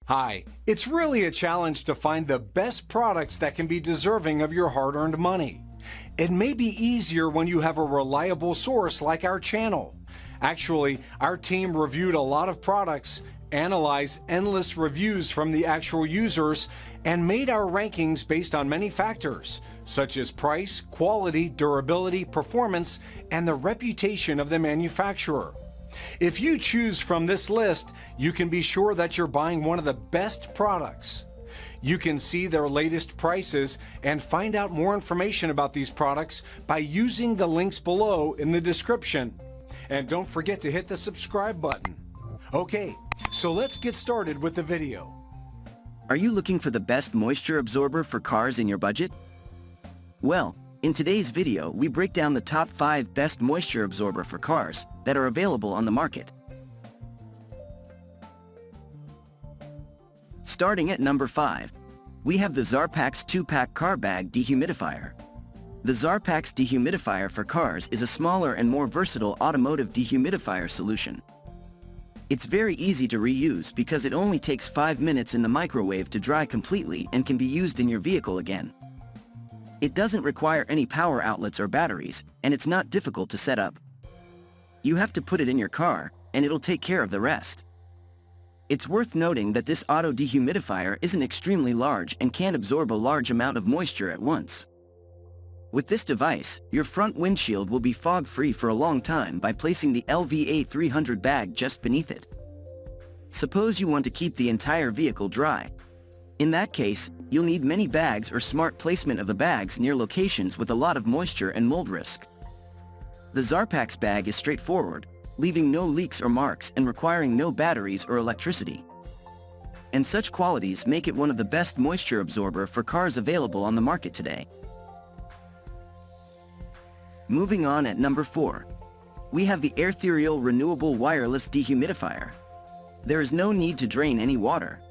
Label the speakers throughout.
Speaker 1: Hi, it's really a challenge to find the best products that can be deserving of your hard-earned money. It may be easier when you have a reliable source like our channel. Actually, our team reviewed a lot of products, analyzed endless reviews from the actual users, and made our rankings based on many factors, such as price, quality, durability, performance, and the reputation of the manufacturer. If you choose from this list, you can be sure that you're buying one of the best products. You can see their latest prices and find out more information about these products by using the links below in the description. And don't forget to hit the subscribe button. Okay, so let's get started with the video.
Speaker 2: Are you looking for the best moisture absorber for cars in your budget? Well, in today's video, we break down the top 5 best moisture absorber for cars that are available on the market. Starting at number 5, we have the Zarpax 2-pack Car Bag Dehumidifier. The Zarpax Dehumidifier for cars is a smaller and more versatile automotive dehumidifier solution. It's very easy to reuse because it only takes 5 minutes in the microwave to dry completely and can be used in your vehicle again. It doesn't require any power outlets or batteries, and it's not difficult to set up. You have to put it in your car, and it'll take care of the rest. It's worth noting that this auto dehumidifier isn't extremely large and can't absorb a large amount of moisture at once. With this device, your front windshield will be fog-free for a long time by placing the LVA300 bag just beneath it. Suppose you want to keep the entire vehicle dry. In that case, you'll need many bags or smart placement of the bags near locations with a lot of moisture and mold risk. The Zarpax bag is straightforward, leaving no leaks or marks and requiring no batteries or electricity. And such qualities make it one of the best moisture absorber for cars available on the market today. Moving on at number 4, we have the Airthereal Renewable Wireless Dehumidifier. There is no need to drain any water.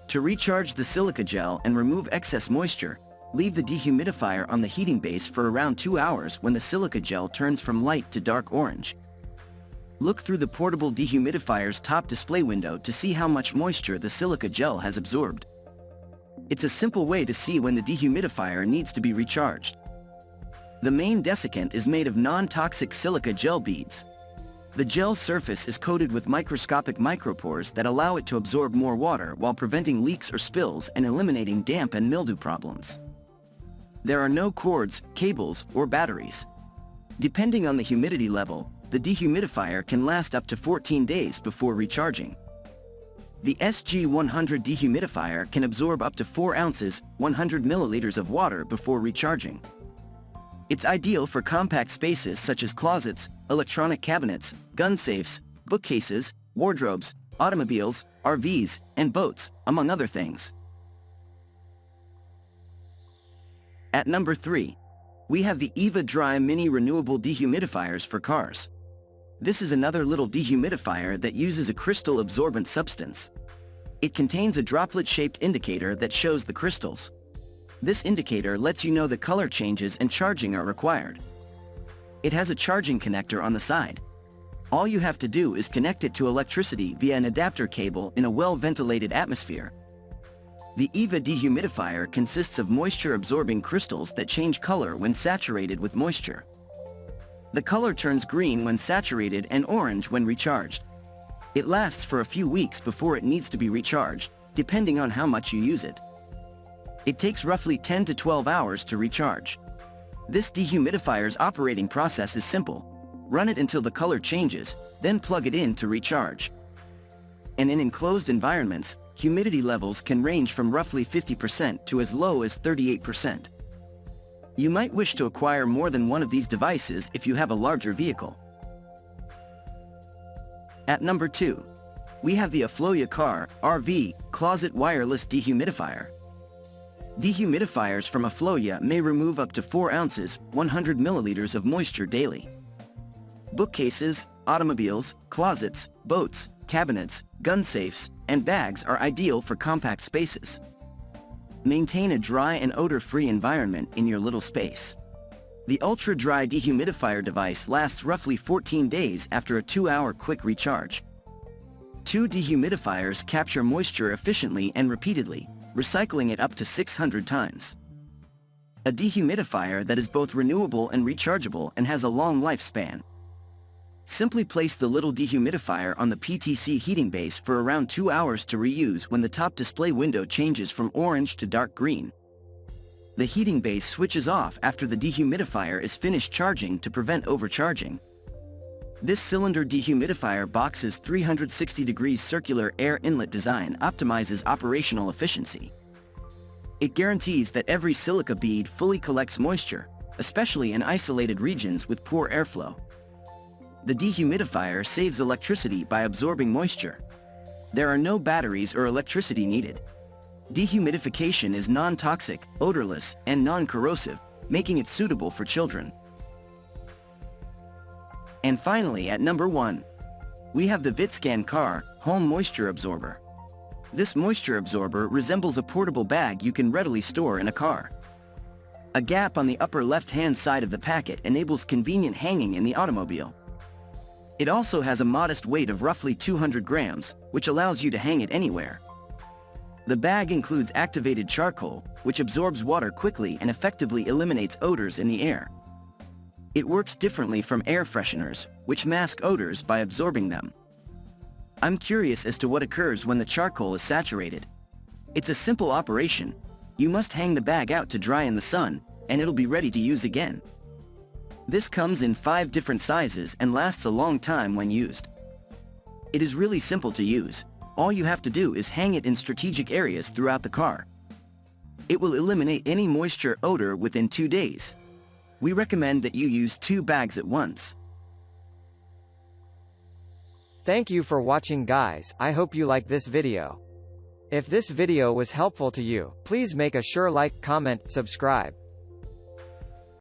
Speaker 2: To recharge the silica gel and remove excess moisture, leave the dehumidifier on the heating base for around 2 hours when the silica gel turns from light to dark orange. Look through the portable dehumidifier's top display window to see how much moisture the silica gel has absorbed. It's a simple way to see when the dehumidifier needs to be recharged. The main desiccant is made of non-toxic silica gel beads. The gel's surface is coated with microscopic micropores that allow it to absorb more water while preventing leaks or spills and eliminating damp and mildew problems. There are no cords, cables, or batteries. Depending on the humidity level, the dehumidifier can last up to 14 days before recharging. The SG100 dehumidifier can absorb up to 4 ounces, 100 milliliters of water before recharging. It's ideal for compact spaces such as closets, electronic cabinets, gun safes, bookcases, wardrobes, automobiles, RVs, and boats, among other things. At number 3, we have the Eva-Dry Mini Renewable Dehumidifiers for cars. This is another little dehumidifier that uses a crystal absorbent substance. It contains a droplet-shaped indicator that shows the crystals. This indicator lets you know the color changes and charging are required. It has a charging connector on the side. All you have to do is connect it to electricity via an adapter cable in a well-ventilated atmosphere. The Eva dehumidifier consists of moisture-absorbing crystals that change color when saturated with moisture. The color turns green when saturated and orange when recharged. It lasts for a few weeks before it needs to be recharged, depending on how much you use it. It takes roughly 10 to 12 hours to recharge. This dehumidifier's operating process is simple. Run it until the color changes, then plug it in to recharge. And in enclosed environments, humidity levels can range from roughly 50% to as low as 38%. You might wish to acquire more than one of these devices if you have a larger vehicle. At number 2, we have the Afloia Car RV Closet Wireless Dehumidifier. Dehumidifiers from Afloia may remove up to 4 ounces, 100 milliliters of moisture daily. Bookcases, automobiles, closets, boats, cabinets, gun safes, and bags are ideal for compact spaces. Maintain a dry and odor-free environment in your little space. The ultra-dry dehumidifier device lasts roughly 14 days after a 2-hour quick recharge. 2 dehumidifiers capture moisture efficiently and repeatedly, recycling it up to 600 times. A dehumidifier that is both renewable and rechargeable and has a long lifespan. Simply place the little dehumidifier on the PTC heating base for around 2 hours to reuse when the top display window changes from orange to dark green. The heating base switches off after the dehumidifier is finished charging to prevent overcharging. This cylinder dehumidifier box's 360 degrees circular air inlet design optimizes operational efficiency. It guarantees that every silica bead fully collects moisture, especially in isolated regions with poor airflow. The dehumidifier saves electricity by absorbing moisture. There are no batteries or electricity needed. Dehumidification is non-toxic, odorless, and non-corrosive, making it suitable for children. And finally, at number 1, we have the Vitscan Car Home Moisture Absorber. This moisture absorber resembles a portable bag you can readily store in a car. A gap on the upper left-hand side of the packet enables convenient hanging in the automobile. It also has a modest weight of roughly 200 grams, which allows you to hang it anywhere. The bag includes activated charcoal, which absorbs water quickly and effectively eliminates odors in the air. It works differently from air fresheners, which mask odors by absorbing them. I'm curious as to what occurs when the charcoal is saturated. It's a simple operation. You must hang the bag out to dry in the sun, and it'll be ready to use again. This comes in 5 different sizes and lasts a long time when used. It is really simple to use. All you have to do is hang it in strategic areas throughout the car. It will eliminate any moisture odor within 2 days. We recommend that you use 2 bags at once.
Speaker 3: Thank you for watching, guys. I hope you like this video. If this video was helpful to you, please make a sure like, comment, subscribe.